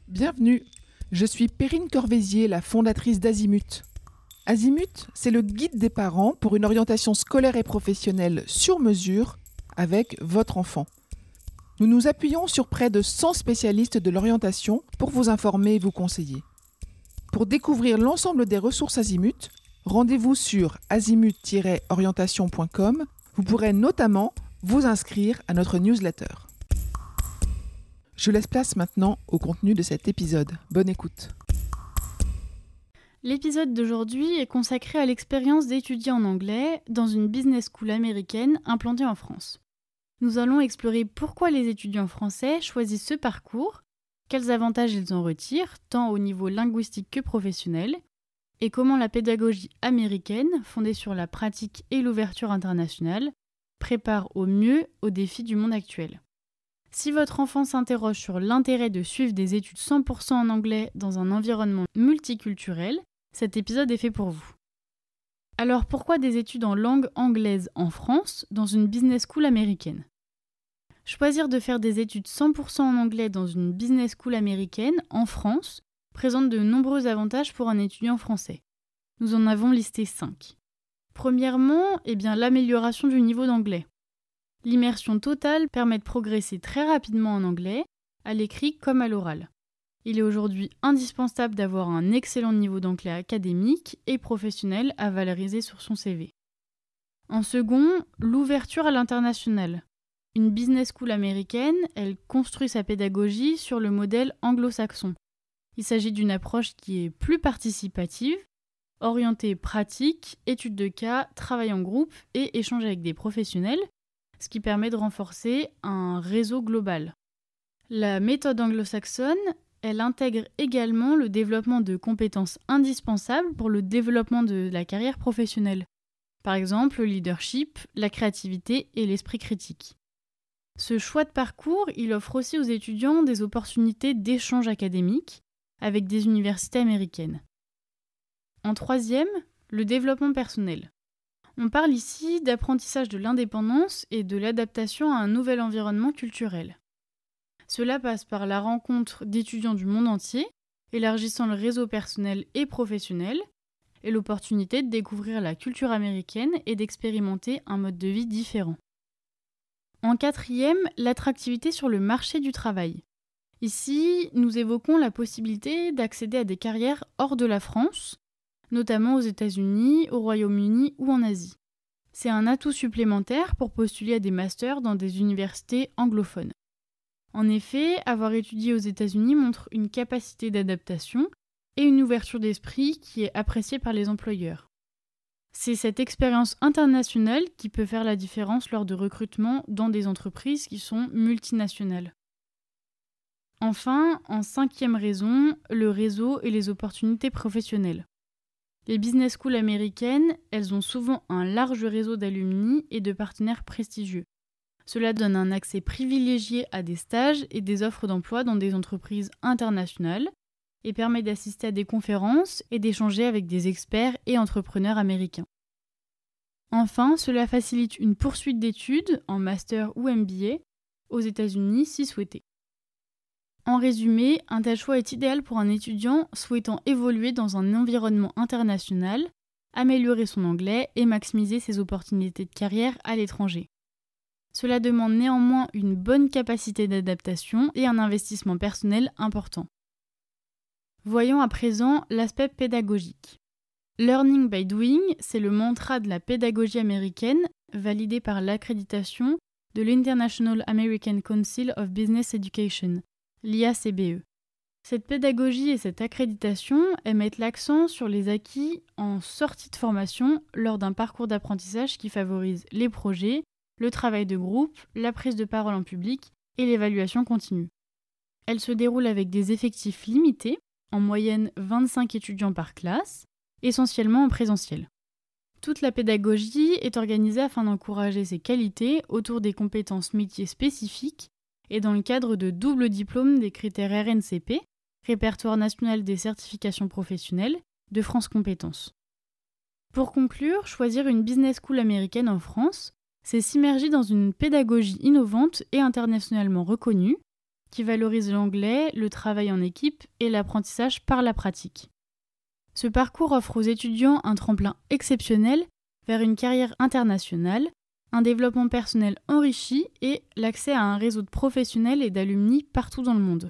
Bienvenue, je suis Perrine Corvézier, la fondatrice d'Azimut. Azimut, c'est le guide des parents pour une orientation scolaire et professionnelle sur mesure avec votre enfant. Nous nous appuyons sur près de 100 spécialistes de l'orientation pour vous informer et vous conseiller. Pour découvrir l'ensemble des ressources Azimut, rendez-vous sur azimut-orientation.com. Vous pourrez notamment vous inscrire à notre newsletter. Je laisse place maintenant au contenu de cet épisode. Bonne écoute. L'épisode d'aujourd'hui est consacré à l'expérience d'étudier en anglais dans une business school américaine implantée en France. Nous allons explorer pourquoi les étudiants français choisissent ce parcours, quels avantages ils en retirent, tant au niveau linguistique que professionnel, et comment la pédagogie américaine, fondée sur la pratique et l'ouverture internationale, prépare au mieux aux défis du monde actuel. Si votre enfant s'interroge sur l'intérêt de suivre des études 100% en anglais dans un environnement multiculturel, cet épisode est fait pour vous. Alors pourquoi des études en langue anglaise en France dans une business school américaine ? Choisir de faire des études 100% en anglais dans une business school américaine en France présente de nombreux avantages pour un étudiant français. Nous en avons listé 5. Premièrement, l'amélioration du niveau d'anglais. L'immersion totale permet de progresser très rapidement en anglais, à l'écrit comme à l'oral. Il est aujourd'hui indispensable d'avoir un excellent niveau d'anglais académique et professionnel à valoriser sur son CV. En second, l'ouverture à l'international. Une business school américaine, elle construit sa pédagogie sur le modèle anglo-saxon. Il s'agit d'une approche qui est plus participative, orientée pratique, étude de cas, travail en groupe et échange avec des professionnels, ce qui permet de renforcer un réseau global. La méthode anglo-saxonne, elle intègre également le développement de compétences indispensables pour le développement de la carrière professionnelle. Par exemple, le leadership, la créativité et l'esprit critique. Ce choix de parcours, il offre aussi aux étudiants des opportunités d'échange académique avec des universités américaines. En troisième, le développement personnel. On parle ici d'apprentissage de l'indépendance et de l'adaptation à un nouvel environnement culturel. Cela passe par la rencontre d'étudiants du monde entier, élargissant le réseau personnel et professionnel, et l'opportunité de découvrir la culture américaine et d'expérimenter un mode de vie différent. En quatrième, l'attractivité sur le marché du travail. Ici, nous évoquons la possibilité d'accéder à des carrières hors de la France, notamment aux États-Unis, au Royaume-Uni ou en Asie. C'est un atout supplémentaire pour postuler à des masters dans des universités anglophones. En effet, avoir étudié aux États-Unis montre une capacité d'adaptation et une ouverture d'esprit qui est appréciée par les employeurs. C'est cette expérience internationale qui peut faire la différence lors de recrutement dans des entreprises qui sont multinationales. Enfin, en cinquième raison, le réseau et les opportunités professionnelles. Les business schools américaines, elles ont souvent un large réseau d'alumni et de partenaires prestigieux. Cela donne un accès privilégié à des stages et des offres d'emploi dans des entreprises internationales et permet d'assister à des conférences et d'échanger avec des experts et entrepreneurs américains. Enfin, cela facilite une poursuite d'études en master ou MBA aux États-Unis si souhaité. En résumé, un tel choix est idéal pour un étudiant souhaitant évoluer dans un environnement international, améliorer son anglais et maximiser ses opportunités de carrière à l'étranger. Cela demande néanmoins une bonne capacité d'adaptation et un investissement personnel important. Voyons à présent l'aspect pédagogique. Learning by doing, c'est le mantra de la pédagogie américaine, validé par l'accréditation de l'International American Council of Business Education, l'IACBE. Cette pédagogie et cette accréditation, elles mettent l'accent sur les acquis en sortie de formation lors d'un parcours d'apprentissage qui favorise les projets, le travail de groupe, la prise de parole en public et l'évaluation continue. Elle se déroule avec des effectifs limités, en moyenne 25 étudiants par classe, essentiellement en présentiel. Toute la pédagogie est organisée afin d'encourager ces qualités autour des compétences métiers spécifiques et dans le cadre de double diplôme des critères RNCP, Répertoire national des certifications professionnelles, de France Compétences. Pour conclure, choisir une business school américaine en France, c'est s'immerger dans une pédagogie innovante et internationalement reconnue, qui valorise l'anglais, le travail en équipe et l'apprentissage par la pratique. Ce parcours offre aux étudiants un tremplin exceptionnel vers une carrière internationale, un développement personnel enrichi et l'accès à un réseau de professionnels et d'alumni partout dans le monde.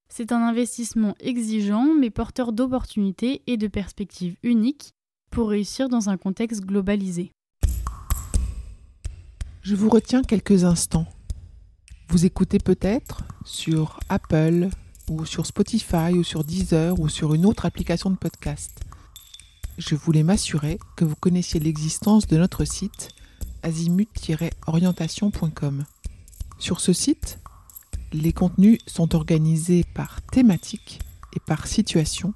C'est un investissement exigeant mais porteur d'opportunités et de perspectives uniques pour réussir dans un contexte globalisé. Je vous retiens quelques instants. Vous écoutez peut-être sur Apple ou sur Spotify ou sur Deezer ou sur une autre application de podcast. Je voulais m'assurer que vous connaissiez l'existence de notre site azimut-orientation.com. Sur ce site, les contenus sont organisés par thématique et par situation.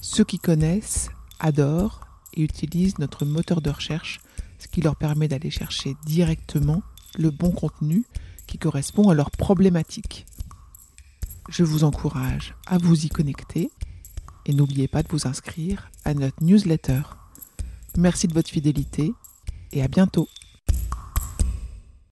Ceux qui connaissent adorent et utilisent notre moteur de recherche, ce qui leur permet d'aller chercher directement le bon contenu qui correspond à leurs problématiques. Je vous encourage à vous y connecter et n'oubliez pas de vous inscrire à notre newsletter. Merci de votre fidélité et à bientôt.